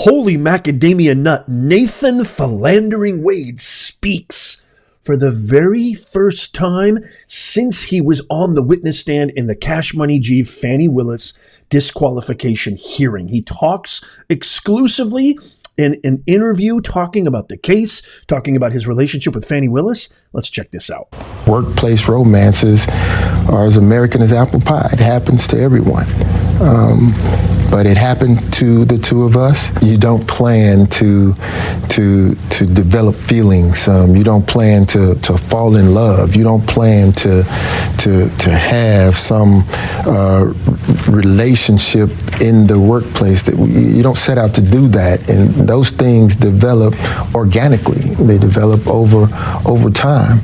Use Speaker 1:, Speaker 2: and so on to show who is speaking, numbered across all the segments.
Speaker 1: Holy macadamia nut, Nathan Philandering Wade speaks for the very first time since he was on the witness stand in the Cash Money G Fani Willis disqualification hearing. He talks exclusively in an interview talking about the case, talking about his relationship with Fani Willis. Let's check this out.
Speaker 2: Workplace romances are as American as apple pie. It happens to everyone. But it happened to the two of us. You don't plan to develop feelings. You don't plan to fall in love. You don't plan to have some relationship in the workplace. That you don't set out to do that, and those things develop organically. They develop over time.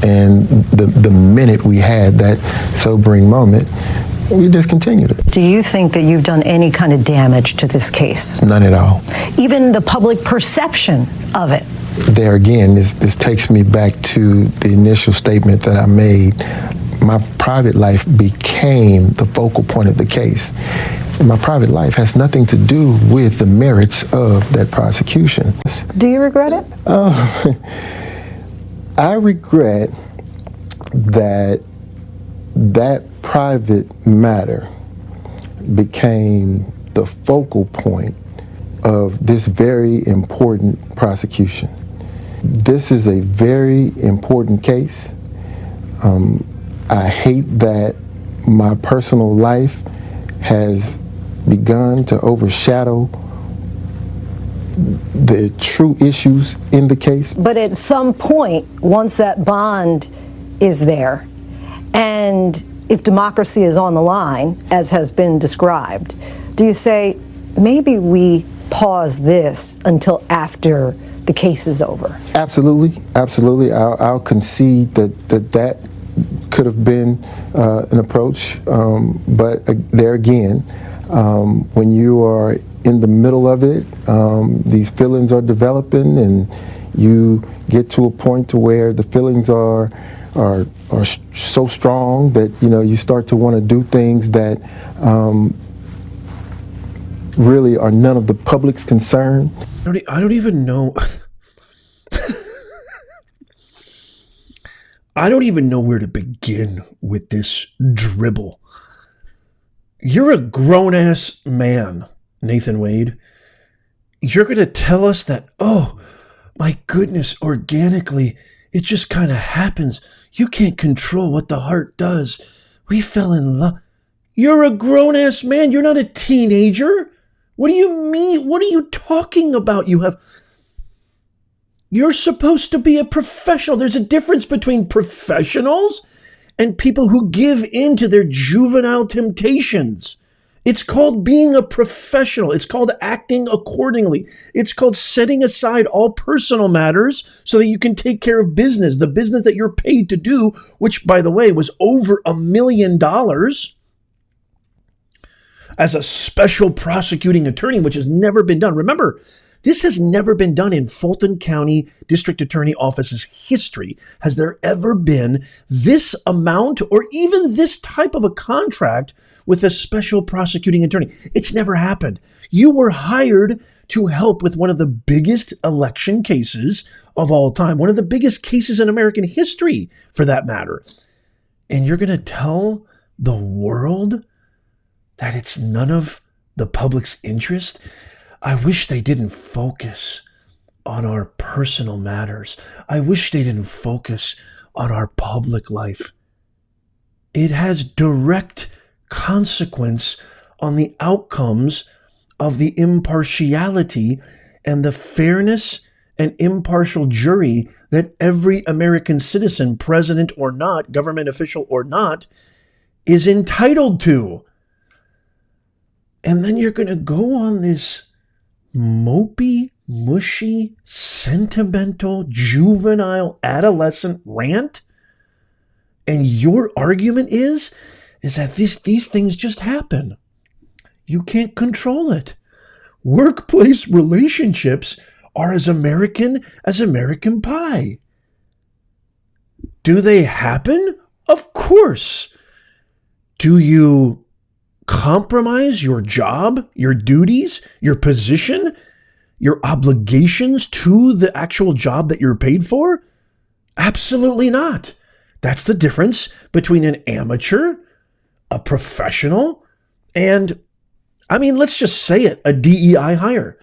Speaker 2: And the minute we had that sobering moment, we discontinued it.
Speaker 3: Do you think that you've done any kind of damage to this case?
Speaker 2: None at all.
Speaker 3: Even the public perception of it?
Speaker 2: There again, this takes me back to the initial statement that I made. My private life became the focal point of the case. And my private life has nothing to do with the merits of that prosecution.
Speaker 3: Do you regret it?
Speaker 2: I regret that private matter became the focal point of this very important prosecution. This is a very important case. I hate that my personal life has begun to overshadow the true issues in the case.
Speaker 3: But at some point, once that bond is there, and if democracy is on the line, as has been described, do you say, maybe we pause this until after the case is over?
Speaker 2: Absolutely, absolutely. I'll concede that could have been an approach, but there again, when you are in the middle of it, these feelings are developing, and you get to a point to where the feelings are so strong that you start to want to do things that really are none of the public's concern.
Speaker 1: I don't even know. I don't even know where to begin with this dribble. You're a grown-ass man, Nathan Wade. You're going to tell us that, oh, my goodness, organically, it just kind of happens. You can't control what the heart does. We fell in love. You're a grown-ass man. You're not a teenager. What do you mean? What are you talking about? You're supposed to be a professional. There's a difference between professionals and people who give in to their juvenile temptations. It's called being a professional. It's called acting accordingly. It's called setting aside all personal matters so that you can take care of business, the business that you're paid to do, which, by the way, was over $1 million as a special prosecuting attorney, which has never been done. Remember, this has never been done in Fulton County District Attorney Office's history. Has there ever been this amount or even this type of a contract with a special prosecuting attorney? It's never happened. You were hired to help with one of the biggest election cases of all time, one of the biggest cases in American history, for that matter. And you're going to tell the world that it's none of the public's interest? I wish they didn't focus on our personal matters. I wish they didn't focus on our public life. It has direct consequence on the outcomes of the impartiality and the fairness and impartial jury that every American citizen, president or not, government official or not, is entitled to. And then you're going to go on this mopey, mushy, sentimental, juvenile, adolescent rant, and your argument is that these things just happen. You can't control it. Workplace relationships are as American pie. Do they happen? Of course. Do you compromise your job, your duties, your position, your obligations to the actual job that you're paid for? Absolutely not. That's the difference between an amateur, a professional, and, let's just say it, a DEI hire.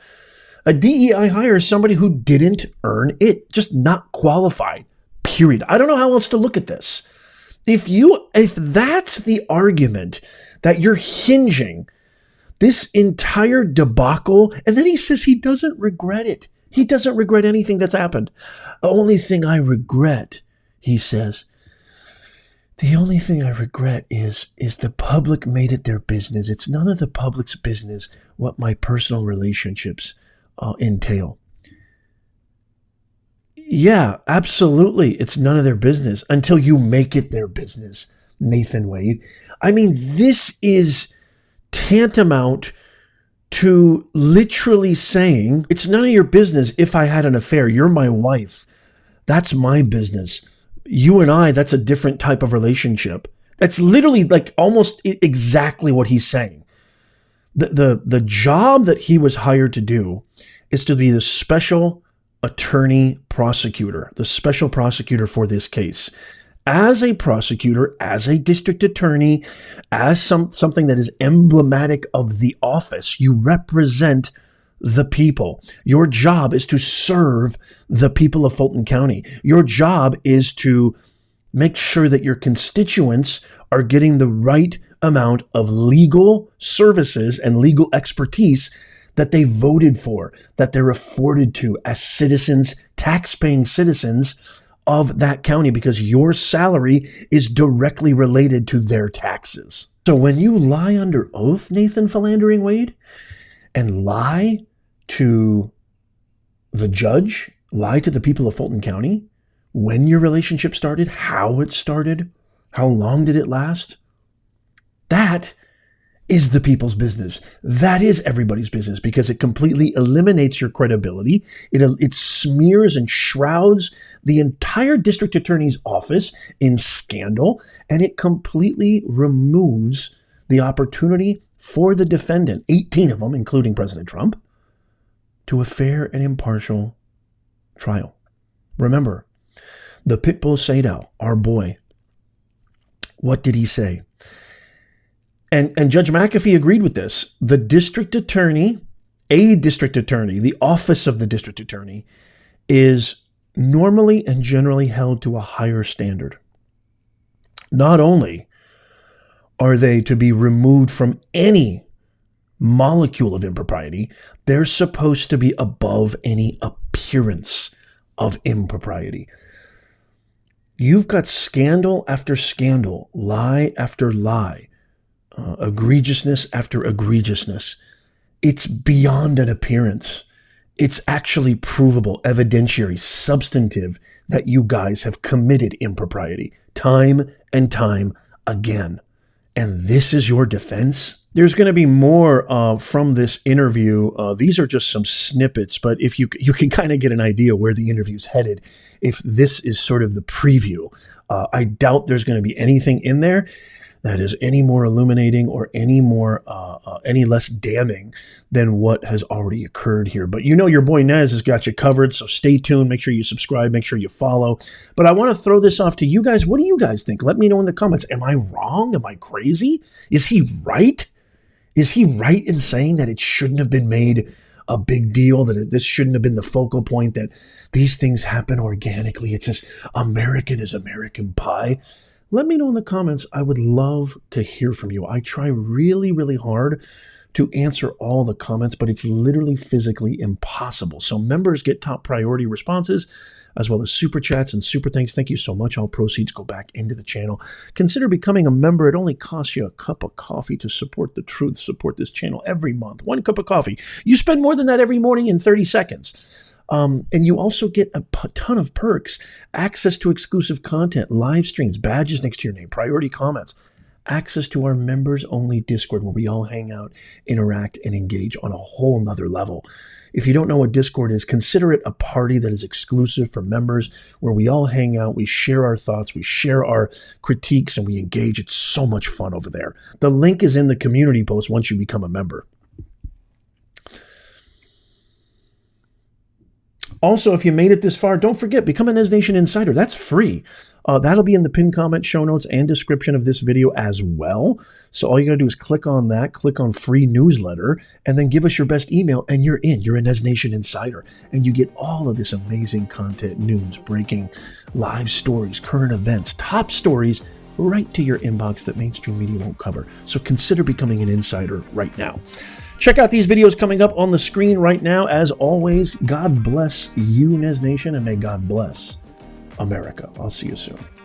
Speaker 1: A DEI hire is somebody who didn't earn it, just not qualified, period. I don't know how else to look at this. If that's the argument that you're hinging this entire debacle, and then he says he doesn't regret it. He doesn't regret anything that's happened. The only thing I regret, he says, the only thing I regret is the public made it their business. It's none of the public's business what my personal relationships entail. Yeah, absolutely. It's none of their business until you make it their business, Nathan Wade. This is tantamount to literally saying, it's none of your business if I had an affair. You're my wife. That's my business. You and I, that's a different type of relationship. That's literally like almost exactly what he's saying. The job that he was hired to do is to be the special attorney prosecutor, the special prosecutor for this case. As a prosecutor, as a district attorney, as something that is emblematic of the office, you represent the people. Your job is to serve the people of Fulton County. Your job is to make sure that your constituents are getting the right amount of legal services and legal expertise that they voted for, that they're afforded to as citizens, tax-paying citizens of that county, because your salary is directly related to their taxes. So when you lie under oath, Nathan Philandering Wade, and lie to the judge, lie to the people of Fulton County, when your relationship started, how it started, how long did it last, that is the people's business. That is everybody's business, because it completely eliminates your credibility. It smears and shrouds the entire district attorney's office in scandal, and it completely removes the opportunity for the defendant, 18 of them, including President Trump, to a fair and impartial trial. Remember, the Pitbull Sadal, our boy, what did he say? And Judge McAfee agreed with this. The district attorney, the office of the district attorney, is normally and generally held to a higher standard. Not only are they to be removed from any molecule of impropriety, they're supposed to be above any appearance of impropriety. You've got scandal after scandal, lie after lie, egregiousness after egregiousness. It's beyond an appearance. It's actually provable, evidentiary, substantive that you guys have committed impropriety time and time again. And this is your defense? There's going to be more from this interview. These are just some snippets, but if you can kind of get an idea where the interview's headed, if this is sort of the preview. I doubt there's going to be anything in there that is any more illuminating or any less damning than what has already occurred here. But your boy Nez has got you covered, so stay tuned. Make sure you subscribe. Make sure you follow. But I want to throw this off to you guys. What do you guys think? Let me know in the comments. Am I wrong? Am I crazy? Is he right? Is he right in saying that it shouldn't have been made a big deal, that this shouldn't have been the focal point, that these things happen organically? It's as American as American pie. Let me know in the comments. I would love to hear from you. I try really, really hard to answer all the comments, but it's literally physically impossible. So members get top priority responses, as well as super chats and super thanks. Thank you so much. All proceeds go back into the channel. Consider becoming a member. It only costs you a cup of coffee to support the truth, support this channel every month. 1 cup of coffee. You spend more than that every morning in 30 seconds. And you also get a ton of perks, access to exclusive content, live streams, badges next to your name, priority comments, access to our members-only Discord where we all hang out, interact, and engage on a whole nother level. If you don't know what Discord is, consider it a party that is exclusive for members where we all hang out, we share our thoughts, we share our critiques, and we engage. It's so much fun over there. The link is in the community post once you become a member. Also, if you made it this far, don't forget, become a Nez Nation Insider. That's free. That'll be in the pinned comment, show notes, and description of this video as well. So all you gotta do is click on that, click on free newsletter, and then give us your best email, and you're in. You're a Nez Nation Insider. And you get all of this amazing content, news, breaking, live stories, current events, top stories, right to your inbox that mainstream media won't cover. So consider becoming an insider right now. Check out these videos coming up on the screen right now. As always, God bless you, Nez Nation, and may God bless America. I'll see you soon.